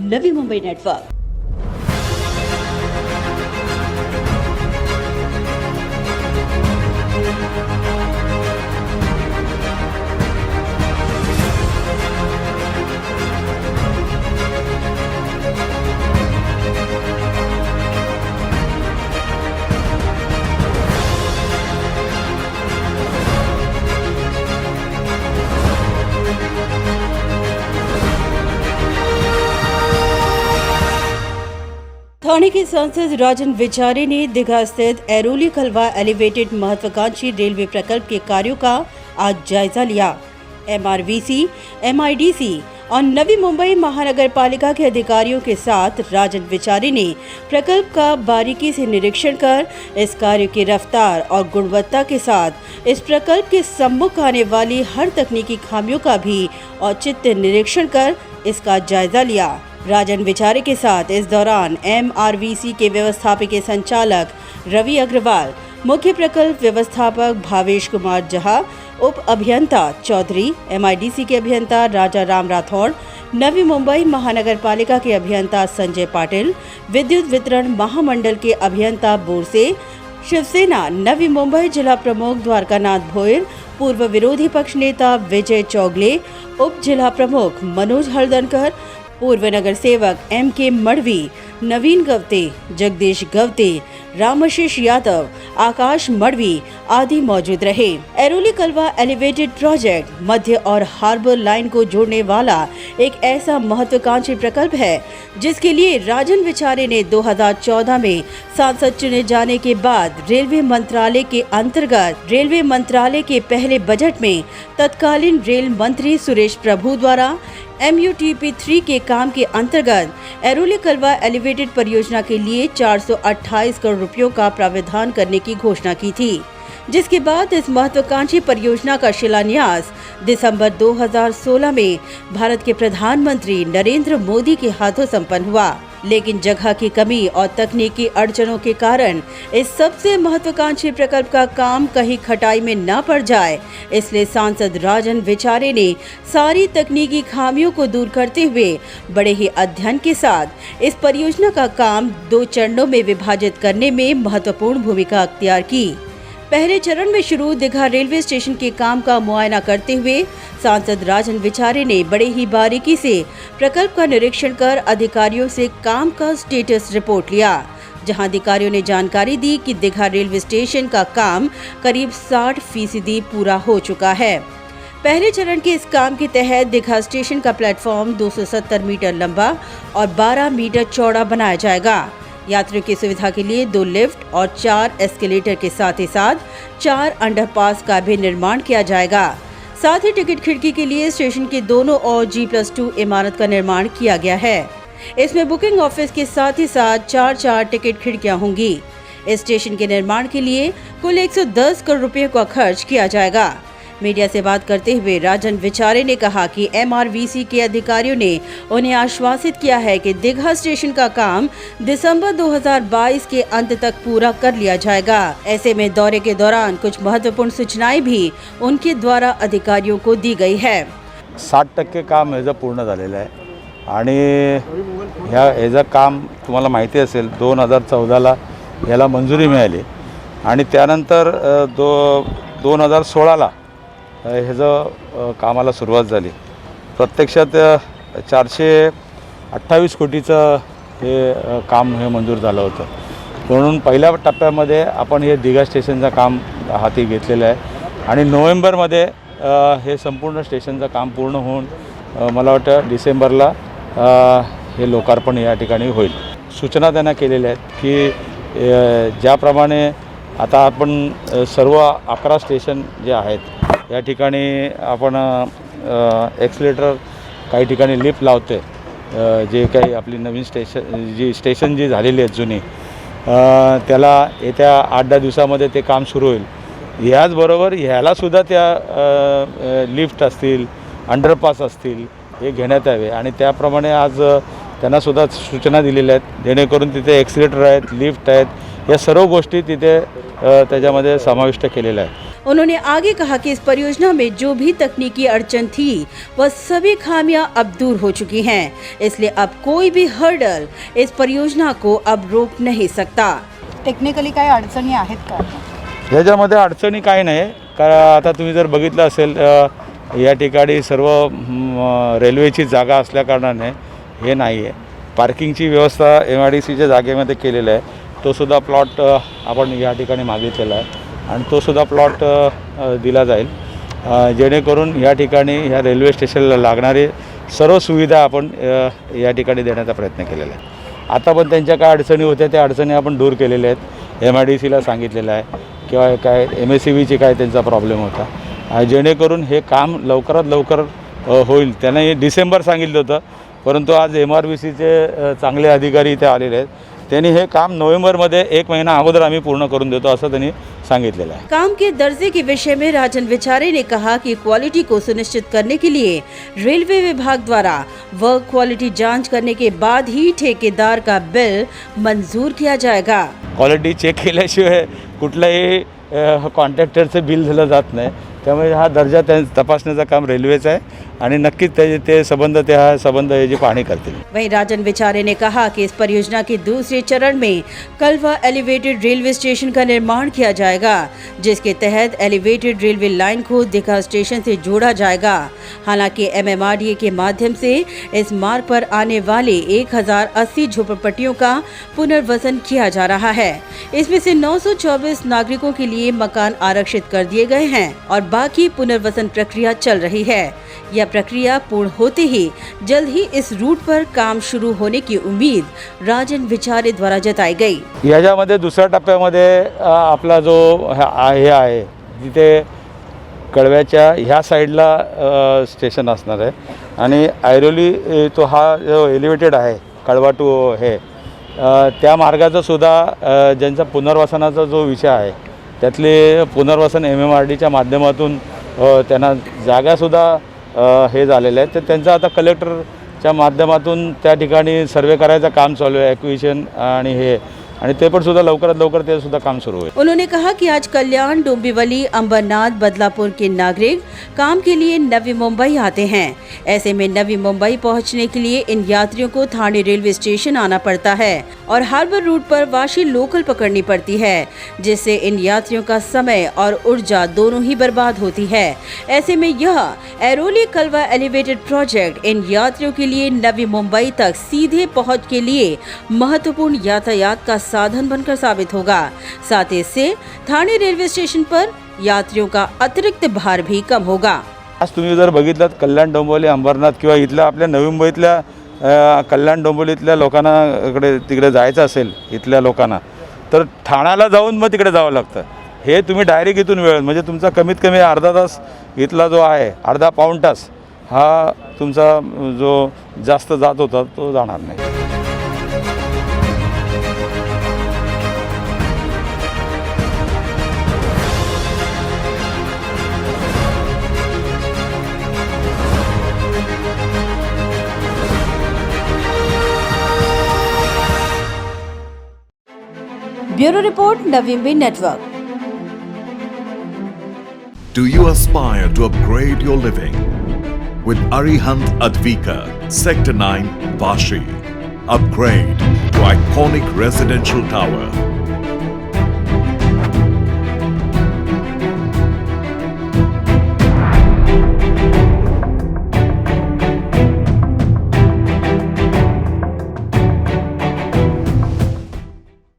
Navi Mumbai network. Thane के सांसद राजन विचारे ने दीघा स्थित ऐरोली कलवा एलिवेटेड महत्वाकांक्षी रेलवे प्रकल्प के कार्यों का आज जायजा लिया। MRVC, MIDC और नवी मुंबई महानगर पालिका के अधिकारियों के साथ राजन विचारे ने प्रकल्प का बारीकी से निरीक्षण कर इस कार्य की रफ्तार और गुणवत्ता के साथ इस प्रकल्प के सम्मुख आने वाली हर तकनीकी खामियों का भी औचित्य निरीक्षण कर इसका जायजा लिया। राजन विचारे के साथ इस दौरान MRVC के व्यवस्थापकीय संचालक रवि अग्रवाल, मुख्य प्रकल्प व्यवस्थापक भावेश कुमार जहा, उप अभियंता चौधरी, MIDC के अभियंता राजा राम राठौड़, नवी मुंबई महानगर पालिका के अभियंता संजय पाटिल, विद्युत वितरण महामंडल के अभियंता बोरसे, शिवसेना नवी मुंबई जिला प्रमुख द्वारकानाथ भोयर, पूर्व विरोधी पक्ष नेता विजय चौगले, उप जिला प्रमुख मनोज हरदनकर, पूर्व नगर सेवक MK मड़वी, नवीन गवते, जगदीश गवते, रामाशीष यादव, आकाश मड़वी आदि मौजूद रहे। ऐरोली कलवा एलिवेटेड प्रोजेक्ट मध्य और हार्बर लाइन को जोड़ने वाला एक ऐसा महत्वाकांक्षी प्रकल्प है जिसके लिए राजन विचारे ने 2014 में सांसद चुने जाने के बाद रेलवे मंत्रालय के पहले बजट में तत्कालीन रेल मंत्री सुरेश प्रभु द्वारा MUTP3 के काम के अंतर्गत ऐरोली कलवा एलिवेटेड परियोजना के लिए 428 करोड़ रुपयों का प्रावधान करने की घोषणा की थी, जिसके बाद इस महत्वाकांक्षी परियोजना का शिलान्यास दिसंबर 2016 में भारत के प्रधानमंत्री नरेंद्र मोदी के हाथों संपन्न हुआ। लेकिन जगह की कमी और तकनीकी अड़चनों के कारण इस सबसे महत्वाकांक्षी प्रकल्प का काम कहीं खटाई में न पड़ जाए, इसलिए सांसद राजन विचारे ने सारी तकनीकी खामियों को दूर करते हुए बड़े ही अध्ययन के साथ इस परियोजना का काम 2 चरणों में विभाजित करने में महत्वपूर्ण भूमिका अख्तियार की। पहले चरण में शुरू दीघा रेलवे स्टेशन के काम का मुआयना करते हुए सांसद राजन विचारे ने बड़े ही बारीकी से प्रकल्प का निरीक्षण कर अधिकारियों से काम का स्टेटस रिपोर्ट लिया, जहां अधिकारियों ने जानकारी दी कि दीघा रेलवे स्टेशन का काम करीब 60% पूरा हो चुका है। पहले चरण के इस काम के तहत दीघा स्टेशन का प्लेटफॉर्म 270 मीटर लंबा और 12 मीटर चौड़ा बनाया जाएगा। यात्रियों की सुविधा के लिए 2 लिफ्ट और 4 एस्केलेटर के साथ ही साथ 4 अंडरपास का भी निर्माण किया जाएगा। साथ ही टिकट खिड़की के लिए स्टेशन के दोनों ओर G+2 इमारत का निर्माण किया गया है। इसमें बुकिंग ऑफिस के साथ ही साथ 4 टिकट खिड़कियां होंगी। इस स्टेशन के निर्माण के लिए कुल 110 करोड़ रुपए का खर्च किया जाएगा। मीडिया से बात करते हुए राजन विचारे ने कहा कि MRVC के अधिकारियों ने उन्हें आश्वासित किया है कि दीघा स्टेशन का काम दिसंबर 2022 के अंत तक पूरा कर लिया जाएगा। ऐसे में दौरे के दौरान कुछ महत्वपूर्ण सूचनाएं भी उनके द्वारा अधिकारियों को दी गई है। 60% काम ह्याचं पूर्ण झालेलं आहे आणि ह्याचं काम तुम्हाला माहिती असेल 2014ला याला मंजुरी मिळाली आणि त्यानंतर 2016ला ह्याचं कामाला सुरुवात झाली। प्रत्यक्षात 428 कोटीचं हे काम हे मंजूर झालं होतं, म्हणून पहिल्या टप्प्यामध्ये आपण हे दीघा स्टेशनचं काम हाती घेतलेलं आहे आणि नोव्हेंबरमध्ये हे संपूर्ण स्टेशनचं काम पूर्ण होऊन मला वाटतं डिसेंबरला हे लोकार्पण या ठिकाणी होईल। सूचना त्यांना केलेल्या आहेत की ज्याप्रमाणे आता आपण सर्व 11 स्टेशन जे आहेत या ठिकाणी आपण एक्सलेटर काही ठिकाणी लिफ्ट लावते, जे काही आपली नवीन स्टेशन जी झालेली आहेत जुनी त्याला येत्या 8-10 दिवसामध्ये ते काम सुरू होईल। याचबरोबर ह्यालासुद्धा त्या लिफ्ट असतील, अंडरपास असतील हे घेण्यात यावे आणि त्याप्रमाणे आज त्यांनासुद्धा सूचना दिलेल्या आहेत, जेणेकरून तिथे एक्सलेटर आहेत, लिफ्ट आहेत, या सर्व गोष्टी तिथे त्याच्यामध्ये समाविष्ट केलेल्या आहेत। उन्होंने आगे कहा कि इस परियोजना में जो भी तकनीकी अड़चन थी वह सभी खामियां अब दूर हो चुकी हैं, इसलिए अब कोई भी हर्डल इस परियोजना को अब रोक नहीं सकता। टेक्निकली काय अडचणी आहेत का? ह्याच्यामध्ये अडचणी काही नाही, कारण आता तुम्ही जर बघितलं असेल या ठिकाणी सर्व रेल्वेची जागा असल्याकारणाने हे नाही आहे. पार्किंगची व्यवस्था MIDCच्या जागेमध्ये केलेलं आहे. तो सुद्धा प्लॉट आपण या ठिकाणी मागितलेला आहे आणि तो सुद्धा प्लॉट दिला जाईल, जेणेकरून या ठिकाणी ह्या रेल्वे स्टेशनला लागणारी सर्व सुविधा आपण या ठिकाणी देण्याचा प्रयत्न केलेला आहे. आता पण त्यांच्या काय अडचणी होत्या त्या अडचणी आपण दूर केलेल्या आहेत. MIDCला सांगितलेलं आहे किंवा काय MSEBची काय त्यांचा प्रॉब्लेम होता, जेणेकरून हे काम लवकरात लवकर होईल. त्यांना डिसेंबर सांगितलं होतं, परंतु आज MRBCचे चांगले अधिकारी इथे आलेले आहेत. त्यांनी हे काम नोव्हेंबरमध्ये 1 महिना अगोदर आम्ही पूर्ण करून देतो असं त्यांनी सांगितलेलं आहे. काम के दर्जे के विषय में राजन विचारे ने कहा कि क्वालिटी को सुनिश्चित करने के लिए रेलवे विभाग द्वारा वर्क क्वालिटी जांच करने के बाद ही ठेकेदार का बिल मंजूर किया जाएगा. क्वालिटी चेक केल्याशिवाय कुठल्याही कॉन्ट्रॅक्टरचं बिल दिलं जात नाही. त्यामुळे हा दर्जा तपासण्याचं काम रेल्वेचं आहे आणि नक्कीच ते संबंध याची पाहणी करतील. वहीं राजन विचारे ने कहा कि इस परियोजना के दूसरे चरण में कलवा एलिवेटेड रेलवे स्टेशन का निर्माण किया जाएगा, जिसके तहत एलिवेटेड रेलवे लाइन को दीघा स्टेशन से जोड़ा जाएगा. हालांकि MMRDA के माध्यम से इस मार्ग पर आने वाले 1080 झोपड़पट्टियों का पुनर्वसन किया जा रहा है. इसमें से 924 नागरिकों के लिए मकान आरक्षित कर दिए गए हैं और बाकी पुनर्वसन प्रक्रिया चल रही है. यह प्रक्रिया पूर्ण होते ही जल्द ही इस रूट पर काम शुरू होने की उम्मीद राजन विचारे द्वारा जताई गई. याच्यामध्ये दुसऱ्या टप्प्यामध्ये आपला जो हे आहे जिथे कळव्याच्या ह्या साईडला स्टेशन असणार आहे आणि ऐरोली तो हा जो एलिव्हेटेड आहे कळवा टू हे त्या मार्गाचा सुद्धा ज्यांचा पुनर्वसनाचा जो विषय आहे त्यातले पुनर्वसन MMRDच्या माध्यमातून त्यांना जागासुद्धा हे झालेलं आहे. तर त्यांचं आता कलेक्टरच्या माध्यमातून त्या ठिकाणी सर्वे करायचं काम चालू आहे, ॲक्विजिशन आणि ते पण सुद्धा लवकरात लवकर ते सुद्धा काम सुरू होईल. उन्होंने कहा कि आज कल्याण, डोंबिवली, अंबरनाथ, बदलापुर के नागरिक काम के लिए नवी मुंबई आते हैं. ऐसे में नवी मुंबई पहुंचने के लिए इन यात्रियों को ठाणे रेलवे स्टेशन आना पड़ता है और हार्बर रूट पर वाशी लोकल पकड़नी पड़ती है, जिससे इन यात्रियों का समय और ऊर्जा दोनों ही बर्बाद होती है. ऐसे में यह ऐरोली कलवा एलिवेटेड प्रोजेक्ट इन यात्रियों के लिए नवी मुंबई तक सीधे पहुंच के लिए महत्वपूर्ण यातायात का साधन बनकर साबित होगा. साथ ही इससे ठाणे रेलवे स्टेशन पर यात्रियों का अतिरिक्त भार भी कम होगा. आज तुम्ही जर बघितलात कल्याण, डोंबिवली, अंबरनाथ किंवा इथल्या आपल्या नवी मुंबईतल्या कल्याण डोंबिवलीतल्या लोकांना तिकडे जायचं असेल इथल्या लोकांना तर ठाण्याला जाऊन मग तिकडे जावं लागतं. हे तुम्ही डायरेक्ट इथून वेळ म्हणजे तुमचा कमीत कमी अर्धा तास इथला जो आहे अर्धा पाऊण तास हा तुमचा जो जास्त जात होता तो जाणार नाही. ब्यूरो रिपोर्ट, नवीम्बी network. Do you aspire to upgrade your living? With Arihant Advika, Sector 9, Vashi. Upgrade to iconic residential tower